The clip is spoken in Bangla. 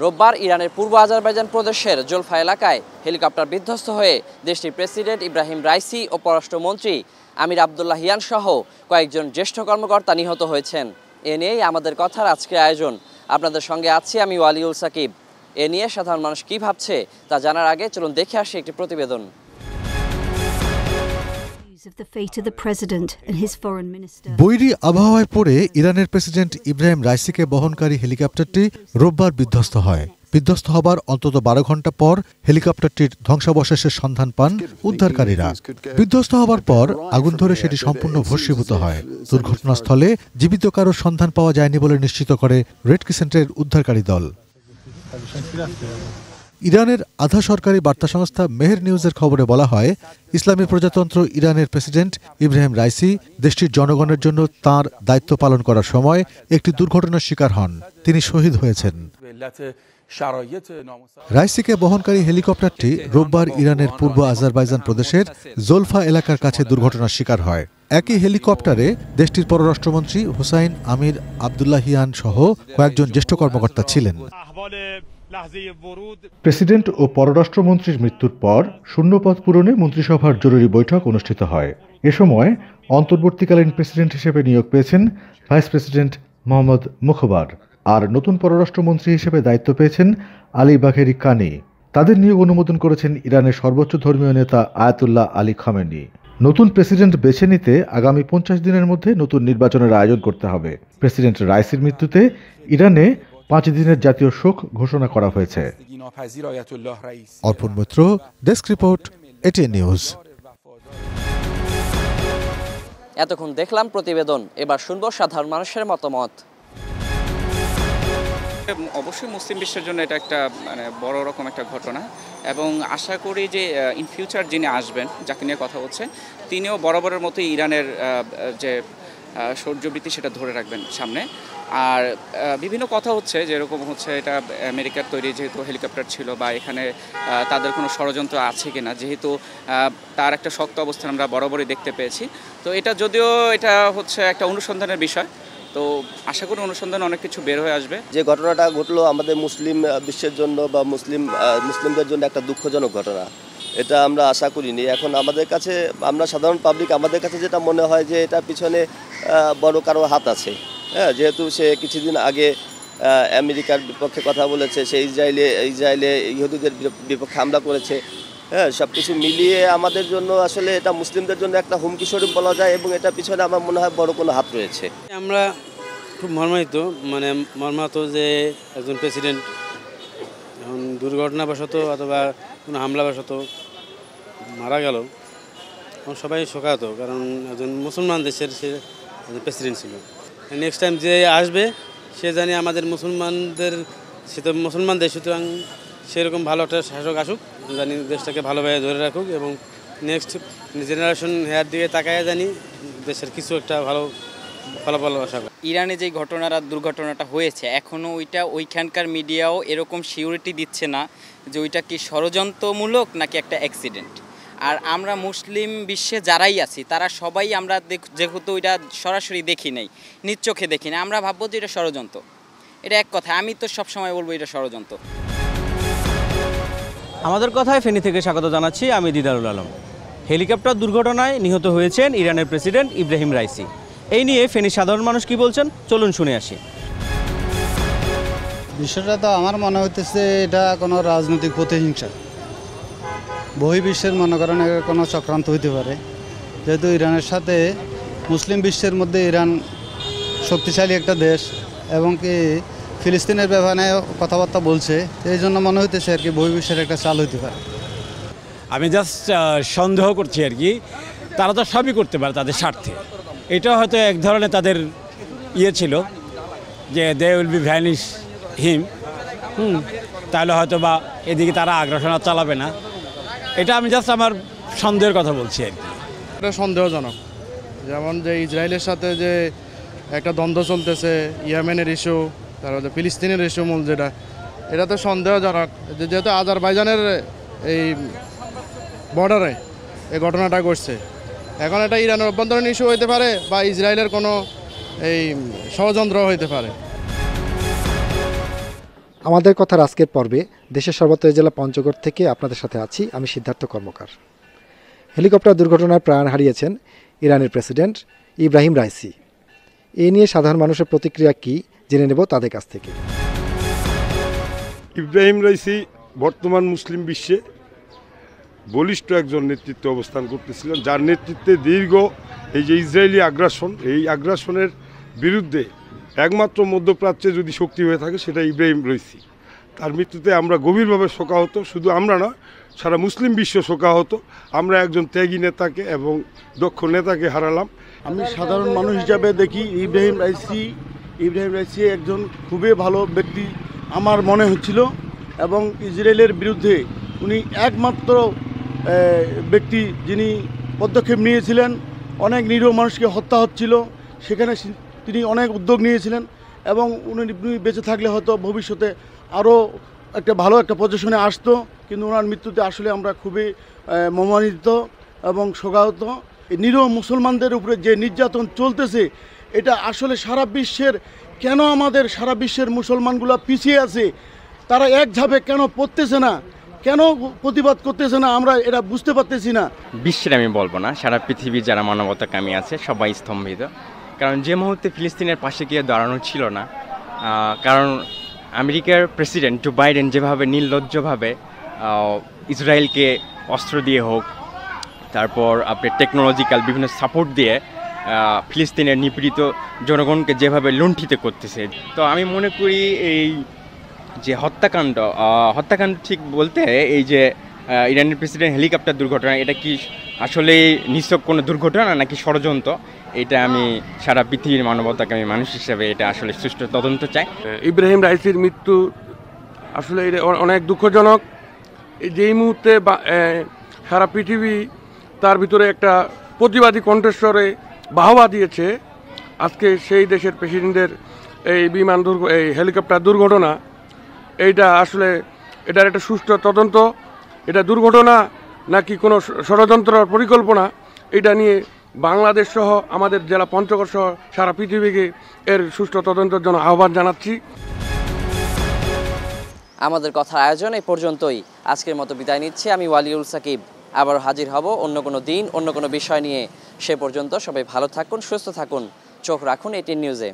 রোববার ইরানের পূর্ব আজারবাইজান প্রদেশের জোলফা এলাকায় হেলিকপ্টার বিধ্বস্ত হয়ে দেশটির প্রেসিডেন্ট ইব্রাহিম রাইসি ও পররাষ্ট্রমন্ত্রী আমির আবদুল্লাহিয়ান সহ কয়েকজন জ্যেষ্ঠ কর্মকর্তা নিহত হয়েছেন। এ নিয়েই আমাদের কথার আজকের আয়োজন। আপনাদের সঙ্গে আছি আমি ওয়ালিউল সাকিব। এ নিয়ে সাধারণ মানুষ কি ভাবছে তা জানার আগে চলুন দেখে আসি একটি প্রতিবেদন। বৈরী আবহাওয়ায় পড়ে ইরানের প্রেসিডেন্ট ইব্রাহিম রাইসিকে বহনকারী হেলিকপ্টারটি রোববার বিধ্বস্ত হয়। বিধ্বস্ত হবার অন্তত 12 ঘণ্টা পর হেলিকপ্টারটির ধ্বংসাবশেষের সন্ধান পান উদ্ধারকারীরা। বিধ্বস্ত হবার পর আগুন ধরে সেটি সম্পূর্ণ ভস্মীভূত হয়। দুর্ঘটনাস্থলে জীবিত কারোর সন্ধান পাওয়া যায়নি বলে নিশ্চিত করে রেড ক্রিসেন্টের উদ্ধারকারী দল। ইরানের আধা সরকারি বার্তা সংস্থা মেহের নিউজের খবরে বলা হয়, ইসলামী প্রজাতন্ত্র ইরানের প্রেসিডেন্ট ইব্রাহিম রাইসি দেশটির জনগণের জন্য তাঁর দায়িত্ব পালন করার সময় একটি দুর্ঘটনার শিকার হন। তিনি শহীদ হয়েছেন। রাইসিকে বহনকারী হেলিকপ্টারটি রোববার ইরানের পূর্ব আজারবাইজান প্রদেশের জোলফা এলাকার কাছে দুর্ঘটনার শিকার হয়। একই হেলিকপ্টারে দেশটির পররাষ্ট্রমন্ত্রী হুসাইন আমির আবদুল্লাহিয়ান সহ কয়েকজন জ্যেষ্ঠ কর্মকর্তা ছিলেন। প্রেসিডেন্ট ও পররাষ্ট্রমন্ত্রীর মৃত্যুর পর শূন্যপদ পূরণে মন্ত্রিসভার জরুরি বৈঠক অনুষ্ঠিত হয়। এ সময় অন্তর্বর্তীকালীন প্রেসিডেন্ট হিসেবে নিয়োগ পেয়েছেন ভাইস প্রেসিডেন্ট মোহাম্মদ মুখবার, আর নতুন পররাষ্ট্রমন্ত্রী হিসেবে দায়িত্ব পেয়েছেন আলী বাঘেরি কানি। তাদের নিয়োগ অনুমোদন করেছেন ইরানের সর্বোচ্চ ধর্মীয় নেতা আয়াতুল্লাহ আলী খামেনি। নতুন প্রেসিডেন্ট বেছে নিতে আগামী 50 দিনের মধ্যে নতুন নির্বাচনের আয়োজন করতে হবে। প্রেসিডেন্ট রাইসির মৃত্যুতে ইরানে 5 দিনের জাতীয় শোক ঘোষণা করা হয়েছে। অর্পণ মিত্র, ডেস্ক রিপোর্ট, এটিএন নিউজ। এতক্ষণ দেখলাম প্রতিবেদন, এবার শুনবো সাধারণ মানুষের মতামত। অবশ্যই মুসলিম বিশ্বের জন্য এটা একটা বড় রকম একটা ঘটনা, এবং আশা করি যে ইন ফিউচার যিনি আসবেন, যাকে নিয়ে কথা হচ্ছে, তিনিও বরাবরের মতোই ইরানের যে শৌর্যবৃত্তি সেটা ধরে রাখবেন সামনে। আর বিভিন্ন কথা হচ্ছে, যেরকম হচ্ছে এটা আমেরিকার তৈরি যেহেতু হেলিকপ্টার ছিল, বা এখানে তাদের কোনো ষড়যন্ত্র আছে কিনা, যেহেতু তার একটা শক্ত অবস্থান আমরা বরাবরই দেখতে পেয়েছি। তো এটা যদিও এটা হচ্ছে একটা অনুসন্ধানের বিষয়, তো আশা করি অনুসন্ধানে অনেক কিছু বের হয়ে আসবে। যে ঘটনাটা ঘটলো আমাদের মুসলিম বিশ্বের জন্য বা মুসলিমদের জন্য একটা দুঃখজনক ঘটনা, এটা আমরা আশা করিনি। এখন আমাদের কাছে, আমরা সাধারণ পাবলিক, আমাদের কাছে যেটা মনে হয় যে এটার পিছনে বড় কারো হাত আছে। হ্যাঁ, যেহেতু সে কিছুদিন আগে আমেরিকার বিপক্ষে কথা বলেছে, সে ইসরায়েলে ইহুদিদের বিপক্ষে হামলা করেছে। হ্যাঁ, সব কিছু মিলিয়ে আমাদের জন্য আসলে এটা মুসলিমদের জন্য একটা হুমকি স্বরূপ বলা যায়, এবং এটার পিছনে আমার মনে হয় বড় কোনো হাত রয়েছে। আমরা খুব মর্মাহত যে একজন প্রেসিডেন্ট এখন দুর্ঘটনাবশত অথবা কোনো হামলাবশত মারা গেল। সবাই শোকাহত, কারণ একজন মুসলমান দেশের সে প্রেসিডেন্ট ছিল। নেক্সট টাইম যে আসবে সে জানি আমাদের মুসলমানদের, সে তো মুসলমান দেশ, সুতরাং সেরকম ভালো একটা শাসক আসুক, জানি দেশটাকে ভালোভাবে ধরে রাখুক, এবং নেক্সট জেনারেশন হেয়ার দিকে তাকায় জানি দেশের কিছু একটা ভালো ফলাফল আশা করি। ইরানে যে দুর্ঘটনাটা হয়েছে, এখনও ওইখানকার মিডিয়াও এরকম সিউরিটি দিচ্ছে না যে ওইটা কি ষড়যন্ত্রমূলক নাকি একটা অ্যাক্সিডেন্ট। আর আমরা মুসলিম বিশ্বে যারাই আছি তারা সবাই, আমরা যেহেতু ওইটা সরাসরি দেখি নাই, নিজ চোখে দেখি না, আমরা ভাববো যে এটা ষড়যন্ত্র। এটা এক কথা, আমি তো সবসময় বলবো এটা ষড়যন্ত্র। আমাদের কথায় ফেনী থেকে স্বাগত জানাচ্ছি, আমি দিদারুল আলম। হেলিকপ্টার দুর্ঘটনায় নিহত হয়েছেন ইরানের প্রেসিডেন্ট ইব্রাহিম রাইসি। এই নিয়ে ফেনীর সাধারণ মানুষ কি বলছেন চলুন শুনে আসি। বিষয়টা তো আমার মনে হইতেছে এটা কোনো রাজনৈতিক প্রতিহিংসা, বহির্বিশ্বের মনে করেন কোনো চক্রান্ত হইতে পারে। যেহেতু ইরানের সাথে মুসলিম বিশ্বের মধ্যে ইরান শক্তিশালী একটা দেশ, এবং কি ফিলিস্তিনের ব্যাপারে কথাবার্তা বলছে, এই জন্য মনে হইতেছে আর কি বহির্বিশ্বের একটা চাল হইতে পারে। আমি জাস্ট সন্দেহ করছি আর কি, তারা তো সবই করতে পারে তাদের স্বার্থে। এটা হয়তো এক ধরনের তাদের ছিল যে দে উইল বি ভ্যানিশ হিম, তাহলে হয়তো বা এদিকে তারা আগ্রাসন চালাবে না। এটা আমি জাস্ট আমার সন্দেহের কথা বলছি আর কি। এটা সন্দেহজনক, যেমন যে ইসরায়েলের সাথে যে একটা দ্বন্দ্ব চলতেছে, ইয়েমেনের ইস্যু, তারপরে ফিলিস্তিনের ইস্যু মূল যেটা, এটা তো সন্দেহজনক। যেহেতু আজারবাইজানের এই বর্ডারে এই ঘটনাটা ঘটছে, এখন এটা ইরানের অভ্যন্তরীণ ইস্যু হইতে পারে বা ইসরায়েলের কোনো এই ষড়যন্ত্র হইতে পারে। আমাদের কথার আজকের পর্বে দেশের সর্বত্র জেলা পঞ্চগড় থেকে আপনাদের সাথে আছি আমি সিদ্ধার্থ কর্মকার। হেলিকপ্টার দুর্ঘটনায় প্রাণ হারিয়েছেন ইরানের প্রেসিডেন্ট ইব্রাহিম রাইসি। এ নিয়ে সাধারণ মানুষের প্রতিক্রিয়া কী জেনে নেব তাদের কাছ থেকে। ইব্রাহিম রাইসি বর্তমান মুসলিম বিশ্বে বলিষ্ঠ একজন নেতৃত্বে অবস্থান করতেছিলেন, যার নেতৃত্বে দীর্ঘ এই যে ইসরায়েলি আগ্রাসন, এই আগ্রাসনের বিরুদ্ধে একমাত্র মধ্যপ্রাচ্যে যদি শক্তি হয়ে থাকে সেটা ইব্রাহিম রাইসি। তার মৃত্যুতে আমরা গভীরভাবে শোকাহত, শুধু আমরা নয় সারা মুসলিম বিশ্ব শোকাহত। আমরা একজন ত্যাগী নেতাকে এবং দক্ষ নেতাকে হারালাম। আমি সাধারণ মানুষ হিসাবে দেখি ইব্রাহিম রাইসি একজন খুবই ভালো ব্যক্তি আমার মনে হচ্ছিল, এবং ইসরায়েলের বিরুদ্ধে উনি একমাত্র ব্যক্তি যিনি পদক্ষেপ নিয়েছিলেন। অনেক নিরীহ মানুষকে হত্যা হচ্ছিল, সেখানে তিনি অনেক উদ্যোগ নিয়েছিলেন, এবং উনি বেঁচে থাকলে হয়তো ভবিষ্যতে আরও একটা ভালো একটা পজিশনে আসতো। কিন্তু ওনার মৃত্যুতে আসলে আমরা খুবই মর্মান্বিত এবং শোকাহত। নিরীহ মুসলমানদের উপরে যে নির্যাতন চলতেছে, এটা আসলে সারা বিশ্বের, কেন আমাদের সারা বিশ্বের মুসলমানগুলো পিছিয়ে আছে, তারা এক ঝাঁপে কেন পড়তেছে না, কেন প্রতিবাদ করতেছে না, আমরা এটা বুঝতে পারতেছি না। বিশ্বের আমি বলবো না, সারা পৃথিবীর যারা মানবতাকামী আছে সবাই স্তম্ভিত। কারণ যে মুহূর্তে ফিলিস্তিনের পাশে গিয়ে দাঁড়ানো ছিল না, কারণ আমেরিকার প্রেসিডেন্ট জো বাইডেন যেভাবে নির্লজ্জভাবে ইসরায়েলকে অস্ত্র দিয়ে হোক, তারপর আপনার টেকনোলজিক্যাল বিভিন্ন সাপোর্ট দিয়ে ফিলিস্তিনের নিপীড়িত জনগণকে যেভাবে লুণ্ঠিত করতেছে, তো আমি মনে করি এই যে হত্যাকাণ্ড ঠিক বলতে এই যে ইরানের প্রেসিডেন্ট হেলিকপ্টার দুর্ঘটনা, এটা কি আসলে নিছক কোনো দুর্ঘটনা নাকি ষড়যন্ত্র, এটা আমি সারা পৃথিবীর মানবতাকামী মানুষ হিসেবে এটা আসলে সুষ্ঠু তদন্ত চাই। ইব্রাহিম রাইসির মৃত্যু আসলে এটা অনেক দুঃখজনক। যেই মুহূর্তে সারা পৃথিবী তার ভিতরে একটা প্রতিবাদী কণ্ঠস্বরে বাহবা দিয়েছে, আজকে সেই দেশের প্রেসিডেন্টের এই এই হেলিকপ্টার দুর্ঘটনা, এইটা আসলে এটার একটা সুষ্ঠু তদন্ত, এটা দুর্ঘটনা নাকি কোনো ষড়যন্ত্র পরিকল্পনা, এটা নিয়ে বাংলাদেশ সহ আমাদের জেলা পঞ্চগড় সহ সারা পৃথিবীকে এর সুষ্ঠু তদন্তের জন্য আহ্বান জানাচ্ছি। আমাদের কথার আয়োজন এই পর্যন্তই। আজকের মতো বিদায় নিচ্ছি আমি ওয়ালিউল সাকিব। আবার হাজির হব অন্য কোনো দিন অন্য কোনো বিষয় নিয়ে। সে পর্যন্ত সবাই ভালো থাকুন, সুস্থ থাকুন, চোখ রাখুন ATN নিউজে।